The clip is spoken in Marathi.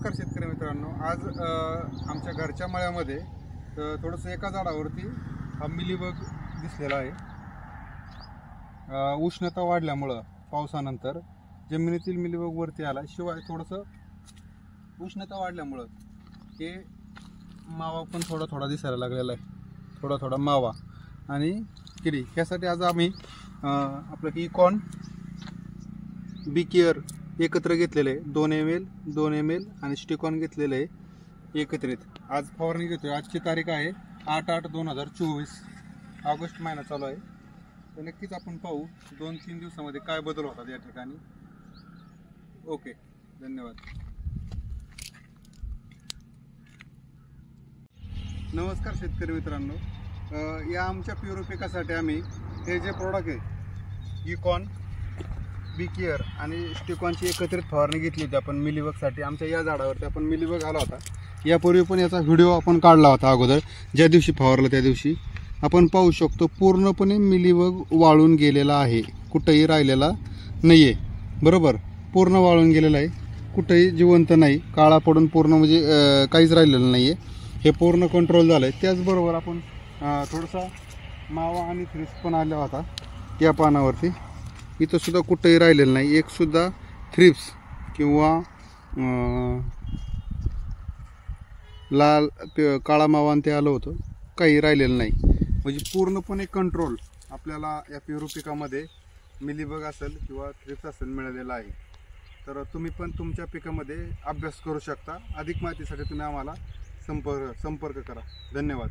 नमस्कार शेतकरी मित्रांनो, आज आमच्या घरच्या मळ्यामध्ये थोडंसं एका झाडावरती हा मिलीबग दिसलेला आहे। उष्णता वाढल्यामुळं पावसानंतर जमिनीतील मिलीबग वरती आला, शिवाय थोडंसं उष्णता वाढल्यामुळं हे मावा पण थोडा दिसायला लागलेला आहे, थोडा मावा आणि किडी। यासाठी आज आम्ही आपलं इकॉन बी केअर एकत्र घेतलेले आहे, 2 ml आणि स्टिकॉन घेतलेले आहे एकत्रित। आज फवारणी घेतोय। आजची तारीख आहे 8/8/2024, ऑगस्ट महिना चालू आहे। तर नक्कीच आपण पाहू 2-3 दिवसामध्ये काय बदल होतात या ठिकाणी। ओके, धन्यवाद। नमस्कार शेतकरी मित्रांनो, या आमच्या प्युरो पिकासाठी आम्ही हे जे प्रोडक्ट आहे इकॉन बी केअर आणि स्टिकॉनची एकत्रित फवारणी घेतली होती आपण मिलीबगसाठी। आमच्या या झाडावरती आपण मिलीबग आला होता, यापूर्वी पण याचा व्हिडिओ आपण काढला होता अगोदर, ज्या दिवशी फवारलं त्या दिवशी। आपण पाहू शकतो पूर्णपणे मिलीबग वाळून गेलेला आहे, कुठेही राहिलेला नाही आहे, बरोबर, पूर्ण वाळून गेलेला आहे, कुठेही जिवंत नाही, काळा पडून पूर्ण म्हणजे काहीच राहिलेलं नाही आहे, हे पूर्ण कंट्रोल झालं आहे। त्याचबरोबर आपण थोडासा मावा आणि थ्रिप्स पण आला होता या पानावरती, इथं सुद्धा कुठेही राहिलेलं नाही, एक सुद्धा थ्रिप्स किंवा लाल काळा मावा ते आलं होतं, काही राहिलेलं नाही। म्हणजे पूर्णपणे कंट्रोल आपल्याला या पेरू पिकामध्ये मिलीबग असेल किंवा थ्रिप्स असेल मिळालेला आहे। तर तुम्ही पण तुमच्या पिकामध्ये अभ्यास करू शकता। अधिक माहितीसाठी तुम्ही आम्हाला संपर्क करा। धन्यवाद।